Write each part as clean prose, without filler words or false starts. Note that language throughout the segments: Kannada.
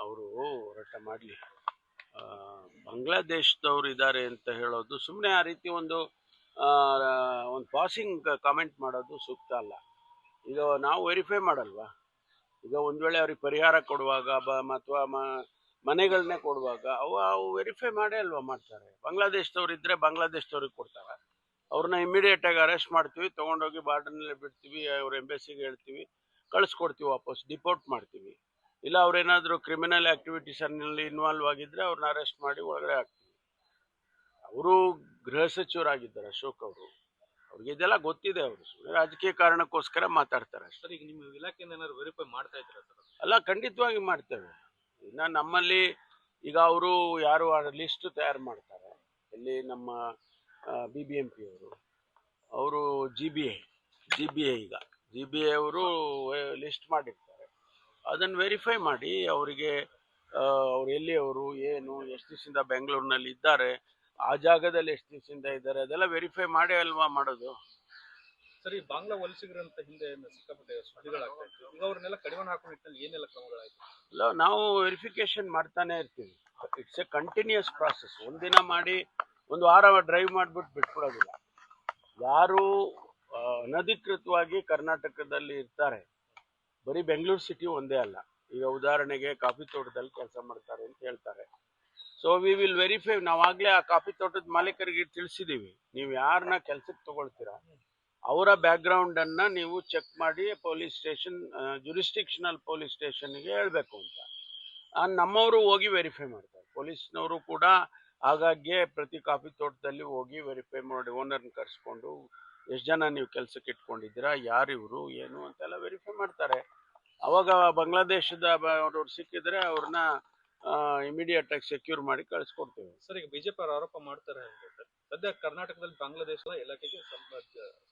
ಅವರು ಹೋರಾಟ ಮಾಡಲಿ. ಬಾಂಗ್ಲಾದೇಶದವ್ರು ಇದ್ದಾರೆ ಅಂತ ಹೇಳೋದು ಸುಮ್ಮನೆ ಆ ರೀತಿ ಒಂದು ಪಾಸಿಂಗ್ ಕಾಮೆಂಟ್ ಮಾಡೋದು ಸೂಕ್ತ ಅಲ್ಲ. ಈಗ ನಾವು ವೆರಿಫೈ ಮಾಡಲ್ವಾ? ಈಗ ಒಂದು ವೇಳೆ ಅವ್ರಿಗೆ ಪರಿಹಾರ ಕೊಡುವಾಗ ಅಥವಾ ಮನೆಗಳನ್ನೇ ಕೊಡುವಾಗ ಅವು ವೆರಿಫೈ ಮಾಡೇ ಅಲ್ವಾ ಮಾಡ್ತಾರೆ. ಬಾಂಗ್ಲಾದೇಶದವ್ರು ಇದ್ರೆ ಬಾಂಗ್ಲಾದೇಶದವ್ರಿಗೆ ಕೊಡ್ತಾರೆ. ಅವ್ರನ್ನ ಇಮಿಡಿಯೇಟ್ ಆಗಿ ಅರೆಸ್ಟ್ ಮಾಡ್ತೀವಿ, ತೊಗೊಂಡೋಗಿ ಬಾರ್ಡರ್ನಲ್ಲೇ ಬಿಡ್ತೀವಿ, ಅವ್ರ ಎಂಬೆಸಿಗೆ ಹೇಳ್ತೀವಿ, ಕಳಿಸ್ಕೊಡ್ತೀವಿ, ವಾಪಸ್ ಡಿಪೋರ್ಟ್ ಮಾಡ್ತೀವಿ. ಇಲ್ಲ ಅವ್ರೇನಾದರೂ ಕ್ರಿಮಿನಲ್ ಆಕ್ಟಿವಿಟೀಸಲ್ಲಿ ಇನ್ವಾಲ್ವ್ ಆಗಿದ್ರೆ ಅವ್ರನ್ನ ಅರೆಸ್ಟ್ ಮಾಡಿ ಒಳಗಡೆ ಹಾಕ್ತೀವಿ. ಅವರು ಗೃಹ ಸಚಿವರಾಗಿದ್ದಾರೆ ಅಶೋಕ್ ಅವರು, ಅವ್ರಿಗೆ ಇದೆಲ್ಲ ಗೊತ್ತಿದೆ. ಅವರು ರಾಜಕೀಯ ಕಾರಣಕ್ಕೋಸ್ಕರ ಮಾತಾಡ್ತಾರೆ ಅಷ್ಟೇ. ಈಗ ನಿಮ್ಮ ಇಲಾಖೆಯಿಂದ ಏನಾದ್ರು ವೆರಿಫೈ ಮಾಡ್ತಾ ಇದ್ದೀರಾ ಸರ್? ಅಲ್ಲ, ಖಂಡಿತವಾಗಿ ಮಾಡ್ತೇವೆ. ಇನ್ನು ನಮ್ಮಲ್ಲಿ ಈಗ ಅವರು ಯಾರು ಲಿಸ್ಟ್ ತಯಾರು ಮಾಡ್ತಾರೆ, ಇಲ್ಲಿ ನಮ್ಮ BBMP ಅವರು ಜಿ ಬಿ ಐ ಅವರು ಲಿಸ್ಟ್ ಮಾಡಿರ್ತಾರೆ. ಅದನ್ನು ವೆರಿಫೈ ಮಾಡಿ ಅವರಿಗೆ ಅವ್ರು ಎಲ್ಲಿಯವರು, ಏನು, ಎಷ್ಟು ದಿವಸದಿಂದ ಬೆಂಗಳೂರಿನಲ್ಲಿ ಇದ್ದಾರೆ, ಆ ಜಾಗದಲ್ಲಿ ಎಷ್ಟು ದಿವಸದಿಂದ ಇದ್ದಾರೆ, ಅದೆಲ್ಲ ವೆರಿಫೈ ಮಾಡಿ ಅಲ್ವಾ ಮಾಡೋದು. ಸರಿ, ಬಾಂಗ್ಲಾ ವಲಸಿಗರಂತ ಹಿಂದೆ ಸಿಕ್ಕಾಪಟ್ಟೆ ಸುದ್ದಿಗಳಾಗ್ತಾ ಇತ್ತು. ಈಗ ಅವ್ರನ್ನೆಲ್ಲ ಕಡಿವಾಣ ಹಾಕೋ ನಿಟ್ಟಿನಲ್ಲಿ ಏನೆಲ್ಲ ಕ್ರಮಗಳಾಯ್ತು? ಅಲ್ಲ, ನಾವು ವೆರಿಫಿಕೇಶನ್ ಮಾಡ್ತಾನೆ ಇರ್ತೀವಿ. It's a continuous process. ಒಂದಿನ ಮಾಡಿ ಒಂದು ವಾರ ಡ್ರೈವ್ ಮಾಡಿಬಿಟ್ಟು ಬಿಟ್ಬಿಡೋದಿಲ್ಲ. ಯಾರು ಅನಧಿಕೃತವಾಗಿ ಕರ್ನಾಟಕದಲ್ಲಿ ಇರ್ತಾರೆ, ಬರೀ ಬೆಂಗಳೂರು ಸಿಟಿ ಒಂದೇ ಅಲ್ಲ. ಈಗ ಉದಾಹರಣೆಗೆ ಕಾಫಿ ತೋಟದಲ್ಲಿ ಕೆಲಸ ಮಾಡ್ತಾರೆ ಅಂತ ಹೇಳ್ತಾರೆ. So we will verify. ನಾವಾಗಲೇ ಆ ಕಾಫಿ ತೋಟದ ಮಾಲೀಕರಿಗೆ ತಿಳಿಸಿದ್ದೀವಿ, ನೀವು ಯಾರನ್ನ ಕೆಲಸಕ್ಕೆ ತಗೊಳ್ತೀರಾ ಅವರ ಬ್ಯಾಕ್ಗ್ರೌಂಡನ್ನು ನೀವು ಚೆಕ್ ಮಾಡಿ ಪೊಲೀಸ್ ಸ್ಟೇಷನ್, ಜುರಿಸ್ಟಿಕ್ಷನಲ್ ಪೊಲೀಸ್ ಸ್ಟೇಷನ್ಗೆ ಹೇಳಬೇಕು ಅಂತ. ನಮ್ಮವರು ಹೋಗಿ ವೆರಿಫೈ ಮಾಡ್ತಾರೆ. ಪೊಲೀಸ್ನವರು ಕೂಡ ಆಗಾಗ್ಗೆ ಪ್ರತಿ ಕಾಫಿ ತೋಟದಲ್ಲಿ ಹೋಗಿ ವೆರಿಫೈ ಮಾಡಿ ಓನರ್ನ ಕರೆಸ್ಕೊಂಡು ಎಷ್ಟು ಜನ ನೀವು ಕೆಲಸಕ್ಕೆ ಇಟ್ಕೊಂಡಿದ್ದೀರಾ, ಯಾರು ಇವರು, ಏನು ಅಂತೆಲ್ಲ ವೆರಿಫೈ ಮಾಡ್ತಾರೆ. ಅವಾಗ ಬಾಂಗ್ಲಾದೇಶದ ಅವರು ಸಿಕ್ಕಿದ್ರೆ ಅವ್ರನ್ನ ಇಮಿಡಿಯೇಟ್ ಆಗಿ ಸೆಕ್ಯೂರ್ ಮಾಡಿ ಕಳಿಸ್ಕೊಡ್ತೇವೆ. ಸರ್, ಈಗ ಬಿಜೆಪಿ ಅವರು ಆರೋಪ ಮಾಡ್ತಾರೆ, ಸದ್ಯ ಕರ್ನಾಟಕದಲ್ಲಿ ಬಾಂಗ್ಲಾದೇಶದ ಇಲಾಖೆಗೆ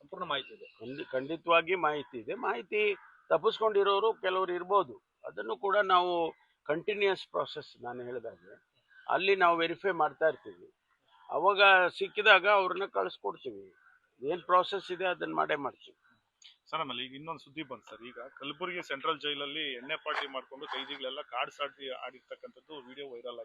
ಸಂಪೂರ್ಣ ಮಾಹಿತಿ ಇದೆ. ಖಂಡಿತವಾಗಿ ಮಾಹಿತಿ ಇದೆ. ಮಾಹಿತಿ ತಪ್ಪಿಸ್ಕೊಂಡಿರೋರು ಕೆಲವರು ಇರ್ಬೋದು. ಅದನ್ನು ಕೂಡ ನಾವು ಕಂಟಿನ್ಯೂಸ್ ಪ್ರಾಸೆಸ್, ನಾನು ಹೇಳಿದಾಗೆ ಅಲ್ಲಿ ನಾವು ವೆರಿಫೈ ಮಾಡ್ತಾ ಇರ್ತೀವಿ. ಅವಾಗ ಸಿಕ್ಕಿದಾಗ ಅವ್ರನ್ನ ಕಳಿಸ್ಕೊಡ್ತೀವಿ. ಏನು ಪ್ರಾಸೆಸ್ ಇದೆ ಅದನ್ನ ಮಾಡೇ ಮಾಡ್ತೀವಿ. ಸರ್, ಆಮೇಲೆ ಈಗ ಇನ್ನೊಂದು ಸುದ್ದಿ ಬಂತು ಸರ್. ಈಗ ಕಲಬುರಗಿ ಸೆಂಟ್ರಲ್ ಜೈಲಲ್ಲಿ ಎಣ್ಣೆ ಪಾರ್ಟಿ ಮಾಡ್ಕೊಂಡು ಕೈದಿಗಳೆಲ್ಲ ಕಾರ್ಡ್ಸ್ ಆಡಿರ್ತಕ್ಕಂಥದ್ದು ವಿಡಿಯೋ ವೈರಲ್ ಆಗಿದೆ.